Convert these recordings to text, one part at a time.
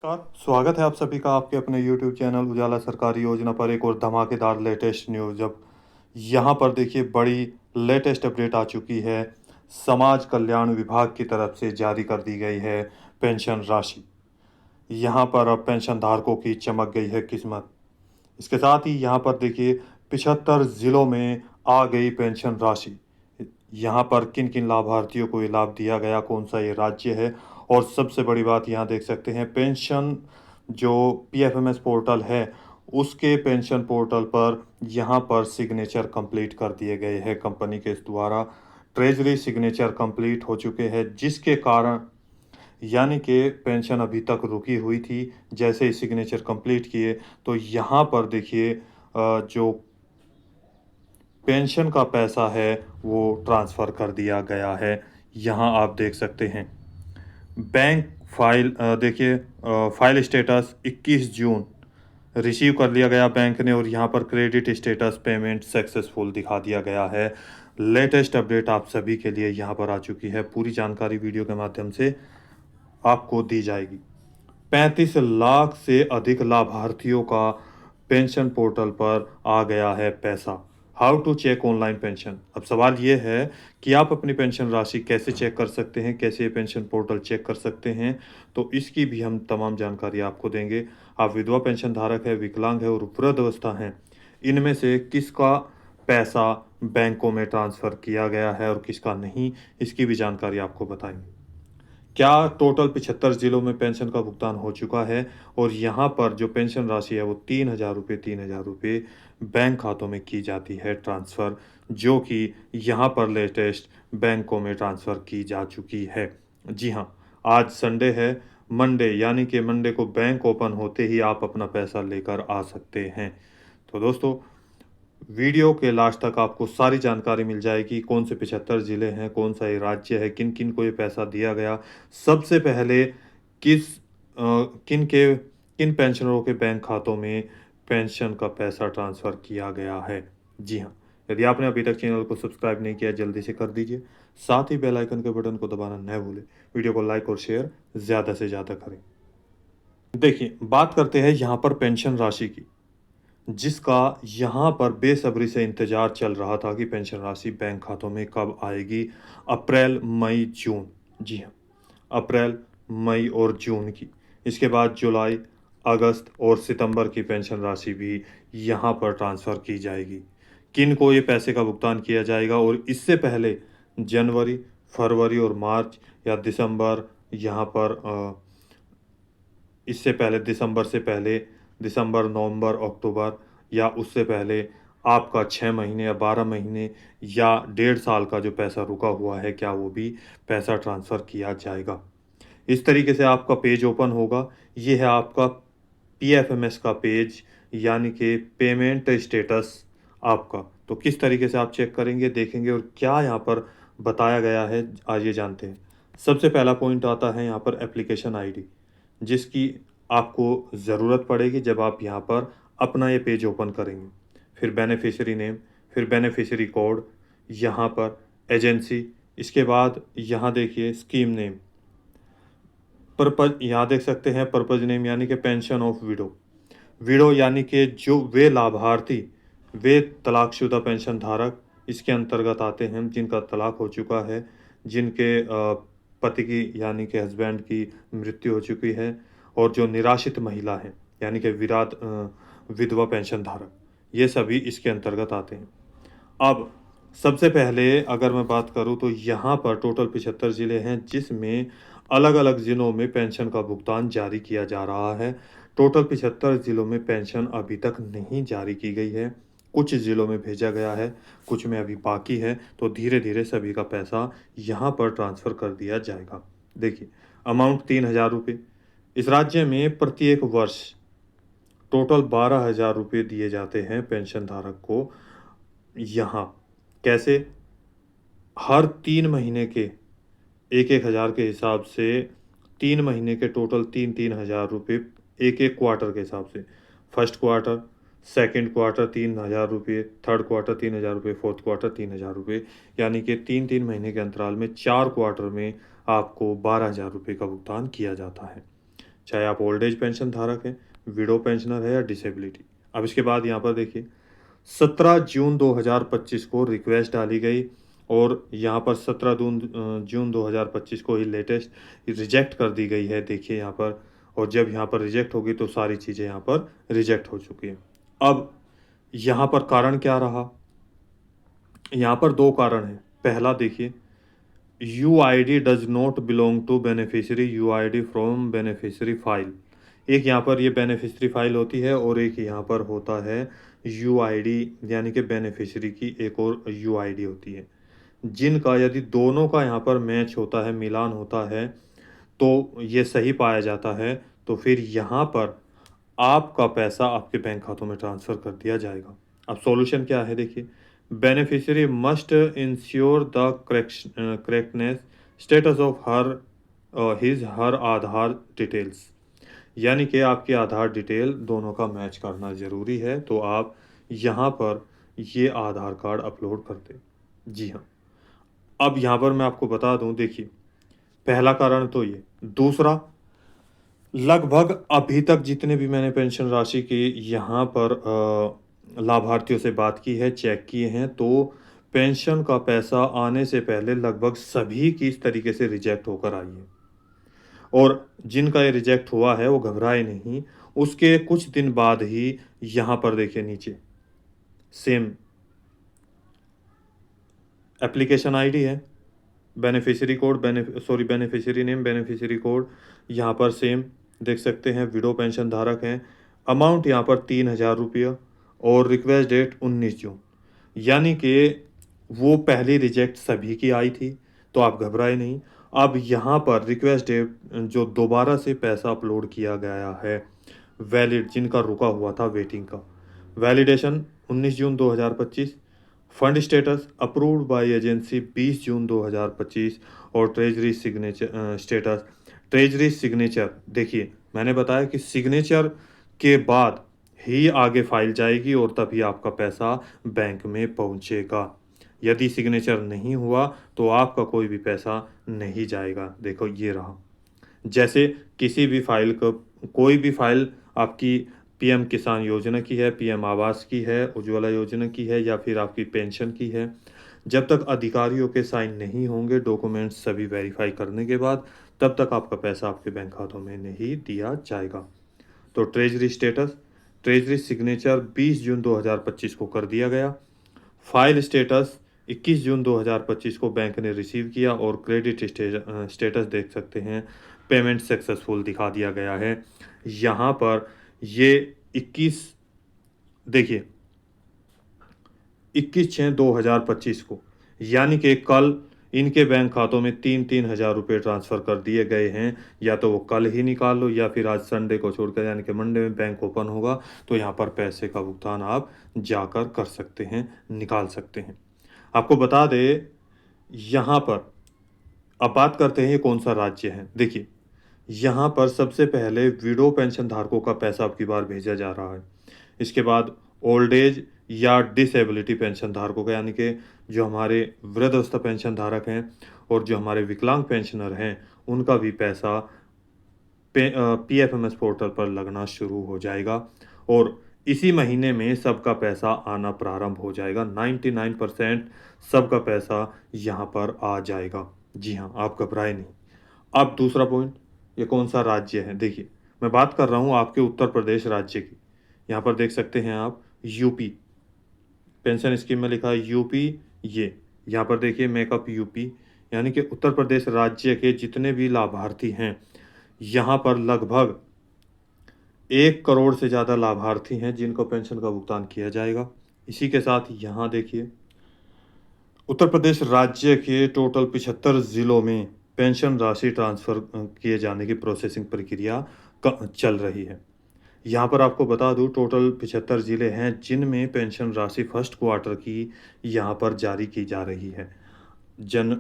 नमस्कार, स्वागत है आप सभी का आपके अपने YouTube चैनल उजाला सरकारी योजना पर एक और धमाकेदार लेटेस्ट न्यूज़। अब यहाँ पर देखिए बड़ी लेटेस्ट अपडेट आ चुकी है। समाज कल्याण विभाग की तरफ से जारी कर दी गई है पेंशन राशि। यहाँ पर अब पेंशन धारकों की चमक गई है किस्मत। इसके साथ ही यहाँ पर देखिए 75 जिलों में आ गई पेंशन राशि। यहाँ पर किन किन लाभार्थियों को ये लाभ दिया गया, कौन सा ये राज्य है, और सबसे बड़ी बात यहाँ देख सकते हैं पेंशन जो पीएफएमएस पोर्टल है उसके पेंशन पोर्टल पर यहाँ पर सिग्नेचर कंप्लीट कर दिए गए हैं कंपनी के द्वारा। ट्रेजरी सिग्नेचर कंप्लीट हो चुके हैं जिसके कारण यानी कि पेंशन अभी तक रुकी हुई थी। जैसे ही सिग्नेचर कंप्लीट किए तो यहाँ पर देखिए जो पेंशन का पैसा है वो ट्रांसफ़र कर दिया गया है। यहाँ आप देख सकते हैं बैंक फाइल देखिए फाइल स्टेटस 21 जून रिसीव कर लिया गया बैंक ने, और यहाँ पर क्रेडिट स्टेटस पेमेंट सक्सेसफुल दिखा दिया गया है। लेटेस्ट अपडेट आप सभी के लिए यहाँ पर आ चुकी है। पूरी जानकारी वीडियो के माध्यम से आपको दी जाएगी। 35 लाख से अधिक लाभार्थियों का पेंशन पोर्टल पर आ गया है पैसा। How to check online pension. अब सवाल ये है कि आप अपनी पेंशन राशि कैसे चेक कर सकते हैं, कैसे ये पेंशन पोर्टल चेक कर सकते हैं, तो इसकी भी हम तमाम जानकारी आपको देंगे। आप विधवा पेंशन धारक है, विकलांग है और वृद्धावस्था हैं, इनमें से किसका पैसा बैंकों में ट्रांसफ़र किया गया है और किसका नहीं, इसकी भी जानकारी आपको बताएंगे। क्या टोटल 75 जिलों में पेंशन का भुगतान हो चुका है, और यहाँ पर जो पेंशन राशि है वो 3,000 रुपये बैंक खातों में की जाती है ट्रांसफ़र, जो कि यहाँ पर लेटेस्ट बैंकों में ट्रांसफ़र की जा चुकी है। जी हाँ, आज संडे है, मंडे यानी कि मंडे को बैंक ओपन होते ही आप अपना पैसा लेकर आ सकते हैं। तो दोस्तों, वीडियो के लास्ट तक आपको सारी जानकारी मिल जाएगी। कौन से 75 ज़िले हैं, कौन सा ये राज्य है, किन किन को ये पैसा दिया गया, सबसे पहले किन पेंशनरों के बैंक खातों में पेंशन का पैसा ट्रांसफ़र किया गया है। जी हाँ, यदि आपने अभी तक चैनल को सब्सक्राइब नहीं किया जल्दी से कर दीजिए। साथ ही बेल आइकन के बटन को दबाना न भूलें। वीडियो को लाइक और शेयर ज़्यादा से ज़्यादा करें। देखिए, बात करते हैं यहाँ पर पेंशन राशि की, जिसका यहाँ पर बेसब्री से इंतज़ार चल रहा था कि पेंशन राशि बैंक खातों में कब आएगी। अप्रैल, मई, जून। जी हाँ, अप्रैल, मई और जून की। इसके बाद जुलाई, अगस्त और सितंबर की पेंशन राशि भी यहाँ पर ट्रांसफ़र की जाएगी। किन को ये पैसे का भुगतान किया जाएगा, और इससे पहले जनवरी, फरवरी और मार्च या दिसंबर यहाँ पर इससे पहले दिसंबर, नवंबर, अक्टूबर या उससे पहले आपका 6 महीने या 12 महीने या 1.5 साल का जो पैसा रुका हुआ है, क्या वो भी पैसा ट्रांसफ़र किया जाएगा। इस तरीके से आपका पेज ओपन होगा। ये है आपका पीएफएमएस का पेज, यानी कि पेमेंट स्टेटस आपका। तो किस तरीके से आप चेक करेंगे, देखेंगे और क्या यहाँ पर बताया गया है, आइए जानते हैं। सबसे पहला पॉइंट आता है यहाँ पर एप्लीकेशन आईडी, जिसकी आपको ज़रूरत पड़ेगी जब आप यहाँ पर अपना ये पेज ओपन करेंगे। फिर बेनिफिशियरी नेम, फिर बेनिफिशियरी कोड, यहाँ पर एजेंसी, इसके बाद यहाँ देखिए स्कीम नेम, पर्पज़ यहाँ देख सकते हैं पर्पज़ नेम यानी कि पेंशन ऑफ विडो। विडो यानी कि जो वे लाभार्थी, वे तलाकशुदा पेंशन धारक इसके अंतर्गत आते हैं जिनका तलाक हो चुका है, जिनके पति की यानी कि हस्बैंड की मृत्यु हो चुकी है, और जो निराश्रित महिला हैं यानी कि विधवा पेंशन धारक, ये सभी इसके अंतर्गत आते हैं। अब सबसे पहले अगर मैं बात करूं तो यहाँ पर टोटल 75 ज़िले हैं, जिसमें अलग-अलग ज़िलों में पेंशन का भुगतान जारी किया जा रहा है। टोटल 75 ज़िलों में पेंशन अभी तक नहीं जारी की गई है। कुछ ज़िलों में भेजा गया है, कुछ में अभी बाकी है, तो धीरे-धीरे सभी का पैसा यहाँ पर ट्रांसफ़र कर दिया जाएगा। देखिए, अमाउंट 3,000 रुपये। इस राज्य में प्रत्येक वर्ष टोटल 12,000 रुपये दिए जाते हैं पेंशन धारक को। यहाँ कैसे? हर 3 महीने के 1-1 हज़ार के हिसाब से 3 महीने के टोटल 3-3 हज़ार रुपये, एक-एक क्वार्टर के हिसाब से। फर्स्ट क्वार्टर, सेकंड क्वार्टर 3,000 रुपये, थर्ड क्वार्टर 3,000 रुपये, फोर्थ क्वार्टर 3,000 रुपये, यानी कि 3-3 महीने के अंतराल में 4 क्वार्टर में आपको 12,000 रुपये का भुगतान किया जाता है। चाहे आप ओल्ड एज पेंशन धारक हैं, विडो पेंशनर है या डिसेबिलिटी। अब इसके बाद यहाँ पर देखिए 17 जून 2025 को रिक्वेस्ट डाली गई और यहाँ पर 17 जून 2025 को ही लेटेस्ट रिजेक्ट कर दी गई है। देखिए यहाँ पर, और जब यहाँ पर रिजेक्ट होगी तो सारी चीज़ें यहाँ पर रिजेक्ट हो चुकी हैं। अब यहाँ पर कारण क्या रहा? यहाँ पर 2 कारण हैं। पहला देखिए, UID does not belong to beneficiary UID from beneficiary file. एक यहाँ पर ये बेनिफिशियरी फाइल होती है और एक यहाँ पर होता है यूआईडी, यानी कि बेनिफिशियरी की एक और यूआईडी होती है, जिनका यदि दोनों का यहाँ पर मैच होता है, मिलान होता है, तो ये सही पाया जाता है, तो फिर यहाँ पर आपका पैसा आपके बैंक खातों में ट्रांसफ़र कर दिया जाएगा। अब सॉल्यूशन क्या है देखिए, beneficiary must ensure the correctness status of her Aadhaar details, यानी कि आपके आधार डिटेल दोनों का मैच करना ज़रूरी है, तो आप यहाँ पर ये आधार कार्ड अपलोड कर दें। जी हाँ। अब यहाँ पर मैं आपको बता दूँ, देखिए पहला कारण तो ये, दूसरा लगभग अभी तक जितने भी मैंने पेंशन राशि की यहाँ पर लाभार्थियों से बात की है, चेक किए हैं, तो पेंशन का पैसा आने से पहले लगभग सभी की इस तरीके से रिजेक्ट होकर आई है। और जिनका ये रिजेक्ट हुआ है वो घबराए नहीं, उसके कुछ दिन बाद ही यहाँ पर देखिए नीचे सेम एप्लीकेशन आईडी है, beneficiary code beneficiary name, beneficiary code यहाँ पर सेम देख सकते हैं, विडो पेंशन धारक हैं, अमाउंट यहाँ पर 3000 रुपया और रिक्वेस्ट डेट 19 जून, यानी कि वो पहली रिजेक्ट सभी की आई थी, तो आप घबराए नहीं। अब यहाँ पर रिक्वेस्ट डेट जो दोबारा से पैसा अपलोड किया गया है, वैलिड जिनका रुका हुआ था वेटिंग का, validation 19 June 2025, fund status approved by agency 20 जून 2025 और treasury signature status, treasury signature देखिए मैंने बताया कि सिग्नेचर के बाद ही आगे फाइल जाएगी और तभी आपका पैसा बैंक में पहुंचेगा। यदि सिग्नेचर नहीं हुआ तो आपका कोई भी पैसा नहीं जाएगा। देखो ये रहा, जैसे किसी भी फाइल को, कोई भी फाइल आपकी पीएम किसान योजना की है, पीएम आवास की है, उज्ज्वला योजना की है या फिर आपकी पेंशन की है, जब तक अधिकारियों के साइन नहीं होंगे, डॉक्यूमेंट्स सभी वेरीफाई करने के बाद, तब तक आपका पैसा आपके बैंक खातों में नहीं दिया जाएगा। तो ट्रेजरी स्टेटस, ट्रेजरी सिग्नेचर 20 जून 2025 को कर दिया गया, फाइल स्टेटस 21 जून 2025 को बैंक ने रिसीव किया और क्रेडिट स्टेटस देख सकते हैं, पेमेंट सक्सेसफुल दिखा दिया गया है। यहाँ पर ये 21 देखिए 21/6/2025 को, यानी कि कल इनके बैंक खातों में 3-3 हज़ार रुपये ट्रांसफ़र कर दिए गए हैं। या तो वो कल ही निकाल लो या फिर आज संडे को छोड़कर, यानी कि मंडे में बैंक ओपन होगा, तो यहाँ पर पैसे का भुगतान आप जाकर कर सकते हैं, निकाल सकते हैं। आपको बता दें यहाँ पर, अब बात करते हैं ये कौन सा राज्य है। देखिए यहाँ पर सबसे पहले विडो पेंशन धारकों का पैसा अब की बार भेजा जा रहा है। इसके बाद ओल्ड एज या डिसेबिलिटी पेंशन धारकों का, यानी कि जो हमारे वृद्धावस्था पेंशन धारक हैं और जो हमारे विकलांग पेंशनर हैं, उनका भी पैसा पीएफएमएस पोर्टल पर लगना शुरू हो जाएगा और इसी महीने में सबका पैसा आना प्रारंभ हो जाएगा। 99% सबका पैसा यहाँ पर आ जाएगा। जी हाँ, आप घबराए नहीं। अब दूसरा पॉइंट, ये कौन सा राज्य है? देखिए मैं बात कर रहा हूँ आपके उत्तर प्रदेश राज्य की। यहाँ पर देख सकते हैं आप यूपी पेंशन स्कीम में लिखा है यूपी, ये यहाँ पर देखिए मेकअप यूपी, यानी कि उत्तर प्रदेश राज्य के जितने भी लाभार्थी हैं, यहाँ पर लगभग 1 करोड़ से ज़्यादा लाभार्थी हैं जिनको पेंशन का भुगतान किया जाएगा। इसी के साथ यहाँ देखिए उत्तर प्रदेश राज्य के टोटल 75 ज़िलों में पेंशन राशि ट्रांसफ़र किए जाने की प्रोसेसिंग प्रक्रिया चल रही है। यहाँ पर आपको बता दूँ टोटल 75 ज़िले हैं जिनमें पेंशन राशि फर्स्ट क्वार्टर की यहाँ पर जारी की जा रही है।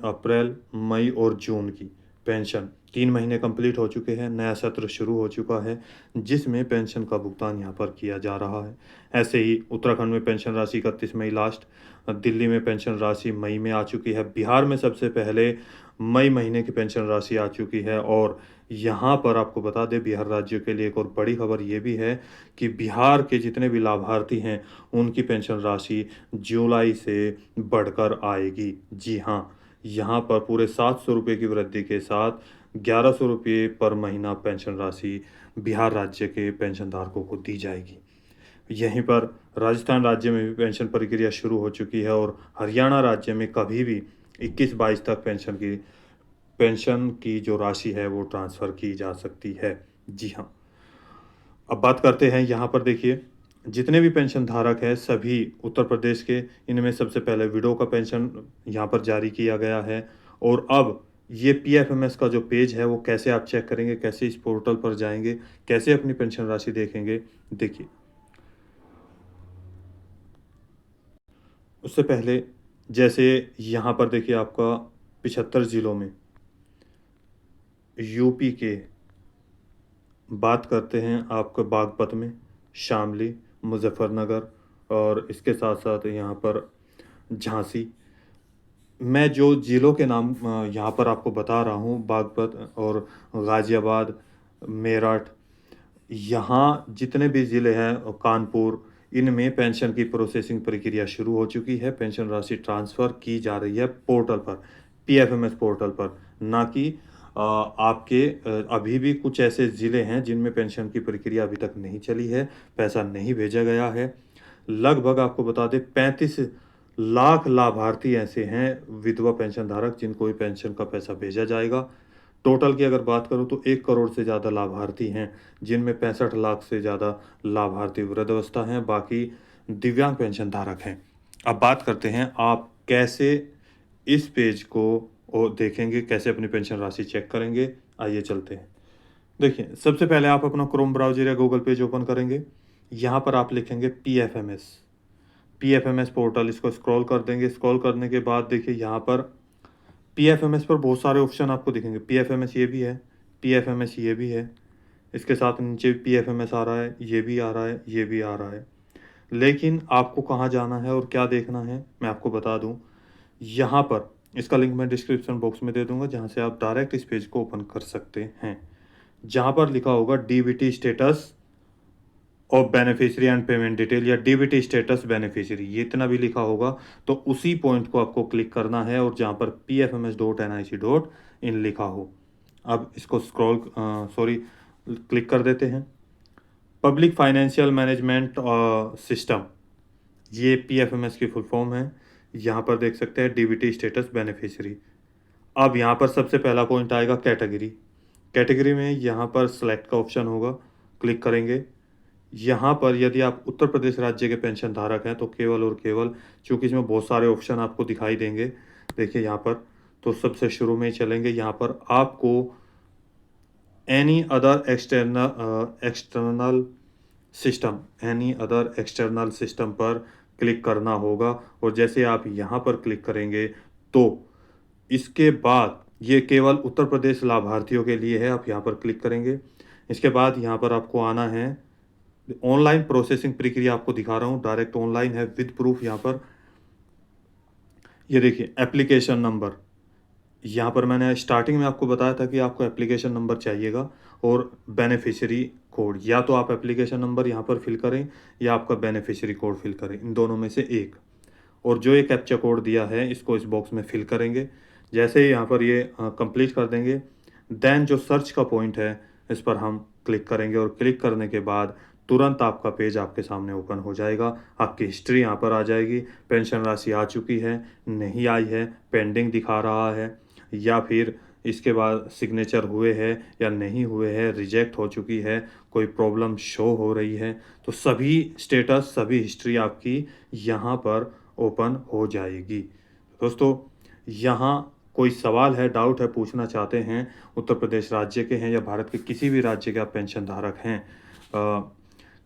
अप्रैल, मई और जून की पेंशन 3 महीने कंप्लीट हो चुके हैं, नया सत्र शुरू हो चुका है जिसमें पेंशन का भुगतान यहाँ पर किया जा रहा है। ऐसे ही उत्तराखंड में पेंशन राशि 31 मई लास्ट, दिल्ली में पेंशन राशि मई में आ चुकी है, बिहार में सबसे पहले मई महीने की पेंशन राशि आ चुकी है और यहाँ पर आपको बता दें बिहार राज्य के लिए एक और बड़ी खबर ये भी है कि बिहार के जितने भी लाभार्थी हैं, उनकी पेंशन राशि जुलाई से बढ़कर आएगी। जी हाँ, यहाँ पर पूरे 700 रुपये की वृद्धि के साथ 1100 रुपये पर महीना पेंशन राशि बिहार राज्य के पेंशनधारकों को दी जाएगी। यहीं पर राजस्थान राज्य में भी पेंशन प्रक्रिया शुरू हो चुकी है और हरियाणा राज्य में कभी भी 21-22 तक पेंशन की जो राशि है वो ट्रांसफ़र की जा सकती है। जी हाँ। अब बात करते हैं यहाँ पर देखिए, जितने भी पेंशन धारक हैं सभी उत्तर प्रदेश के, इनमें सबसे पहले विडो का पेंशन यहाँ पर जारी किया गया है। और अब ये पीएफएमएस का जो पेज है वो कैसे आप चेक करेंगे, कैसे इस पोर्टल पर जाएँगे, कैसे अपनी पेंशन राशि देखेंगे, देखिए। उससे पहले जैसे यहाँ पर देखिए आपका 75 ज़िलों में यूपी के बात करते हैं आपका बागपत में, शामली, मुज़फ़्फ़रनगर और इसके साथ-साथ यहाँ पर झांसी। मैं जो ज़िलों के नाम यहाँ पर आपको बता रहा हूँ, बागपत और गाज़ियाबाद, मेरठ, यहाँ जितने भी ज़िले हैं कानपुर, इनमें पेंशन की प्रोसेसिंग प्रक्रिया शुरू हो चुकी है। पेंशन राशि ट्रांसफ़र की जा रही है पोर्टल पर, पीएफएमएस पोर्टल पर, ना कि आपके अभी भी कुछ ऐसे ज़िले हैं जिनमें पेंशन की प्रक्रिया अभी तक नहीं चली है, पैसा नहीं भेजा गया है। लगभग आपको बता दें 35 लाख लाभार्थी ऐसे हैं विधवा पेंशन धारक जिनको भी पेंशन का पैसा भेजा जाएगा। टोटल की अगर बात करूँ तो 1 करोड़ से ज़्यादा लाभार्थी हैं, जिनमें 65 लाख से ज़्यादा लाभार्थी वृद्धावस्था हैं, बाकी दिव्यांग पेंशन धारक हैं। अब बात करते हैं आप कैसे इस पेज को देखेंगे, कैसे अपनी पेंशन राशि चेक करेंगे, आइए चलते हैं। देखिए, सबसे पहले आप अपना क्रोम ब्राउज़र या गूगल पेज ओपन करेंगे। यहाँ पर आप लिखेंगे पीएफएमएस, पीएफएमएस पोर्टल, इसको स्क्रॉल कर देंगे। स्क्रॉल करने के बाद देखिए यहाँ पर पीएफएमएस पर बहुत सारे ऑप्शन आपको दिखेंगे। पीएफएमएस ये भी है, पीएफएमएस ये भी है, इसके साथ नीचे पीएफएमएस आ रहा है, ये भी आ रहा है, ये भी आ रहा है। लेकिन आपको कहाँ जाना है और क्या देखना है, मैं आपको बता दूँ। यहाँ पर इसका लिंक मैं डिस्क्रिप्शन बॉक्स में दे दूँगा, जहाँ से आप डायरेक्ट इस पेज को ओपन कर सकते हैं। जहाँ पर लिखा होगा DBT status of beneficiary and payment detail या डीबीटी स्टेटस बेनिफिशियरी, ये इतना भी लिखा होगा तो उसी पॉइंट को आपको क्लिक करना है और जहाँ पर pfms.nic.in लिखा हो। अब इसको क्लिक कर देते हैं। पब्लिक फाइनेंशियल मैनेजमेंट सिस्टम, ये पीएफएमएस की फुल फॉर्म है। यहाँ पर देख सकते हैं डीबीटी स्टेटस बेनिफिशियरी। अब यहाँ पर सबसे पहला पॉइंट आएगा कैटेगरी। कैटेगरी में यहाँ पर सेलेक्ट का ऑप्शन होगा, क्लिक करेंगे। यहाँ पर यदि आप उत्तर प्रदेश राज्य के पेंशन धारक हैं तो केवल और केवल, चूँकि इसमें बहुत सारे ऑप्शन आपको दिखाई देंगे, देखिए यहाँ पर, तो सबसे शुरू में ही चलेंगे। यहाँ पर आपको एनी अदर एक्सटर्नल सिस्टम पर क्लिक करना होगा। और जैसे आप यहाँ पर क्लिक करेंगे तो इसके बाद ये केवल उत्तर प्रदेश लाभार्थियों के लिए है, आप यहाँ पर क्लिक करेंगे। इसके बाद यहाँ पर आपको आना है, ऑनलाइन प्रोसेसिंग प्रक्रिया आपको दिखा रहा हूँ, डायरेक्ट ऑनलाइन है विद प्रूफ। यहाँ पर ये देखिए एप्लीकेशन नंबर, यहाँ पर मैंने स्टार्टिंग में आपको बताया था कि आपको एप्लीकेशन नंबर चाहिएगा और बेनिफिशियरी कोड, या तो आप एप्लीकेशन नंबर यहाँ पर फिल करें या आपका बेनिफिशियरी कोड फिल करें, इन दोनों में से एक। और जो एक कैप्चा कोड दिया है इसको इस बॉक्स में फिल करेंगे। जैसे ही यहाँ पर ये कंप्लीट कर देंगे, देन जो सर्च का पॉइंट है इस पर हम क्लिक करेंगे और क्लिक करने के बाद तुरंत आपका पेज आपके सामने ओपन हो जाएगा। आपकी हिस्ट्री यहाँ पर आ जाएगी, पेंशन राशि आ चुकी है, नहीं आई है, पेंडिंग दिखा रहा है, या फिर इसके बाद सिग्नेचर हुए हैं या नहीं हुए हैं, रिजेक्ट हो चुकी है, कोई प्रॉब्लम शो हो रही है, तो सभी स्टेटस, सभी हिस्ट्री आपकी यहाँ पर ओपन हो जाएगी। दोस्तों, यहाँ कोई सवाल है, डाउट है, पूछना चाहते हैं, उत्तर प्रदेश राज्य के हैं या भारत के किसी भी राज्य के आप पेंशन धारक हैं,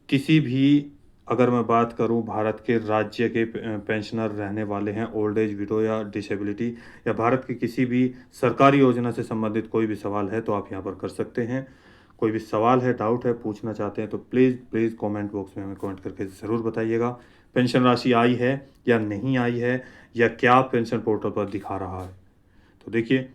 किसी भी, अगर मैं बात करूं भारत के राज्य के पेंशनर रहने वाले हैं, ओल्ड एज, विडो या डिसेबिलिटी, या भारत की किसी भी सरकारी योजना से संबंधित कोई भी सवाल है तो आप यहां पर कर सकते हैं। कोई भी सवाल है, डाउट है, पूछना चाहते हैं तो प्लीज़ कमेंट बॉक्स में हमें कमेंट करके ज़रूर बताइएगा। पेंशन राशि आई है या नहीं आई है, या क्या पेंशन पोर्टल पर दिखा रहा है। तो देखिए,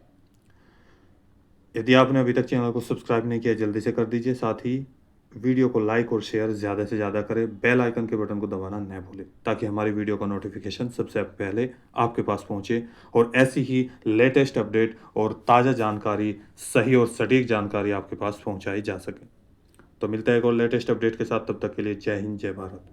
यदि आपने अभी तक चैनल को सब्सक्राइब नहीं किया जल्दी से कर दीजिए, साथ ही वीडियो को लाइक और शेयर ज़्यादा से ज़्यादा करें, बेल आइकन के बटन को दबाना न भूलें ताकि हमारी वीडियो का नोटिफिकेशन सबसे पहले आपके पास पहुंचे और ऐसी ही लेटेस्ट अपडेट और ताज़ा जानकारी, सही और सटीक जानकारी आपके पास पहुंचाई जा सके। तो मिलता है एक और लेटेस्ट अपडेट के साथ, तब तक के लिए जय हिंद, जय भारत।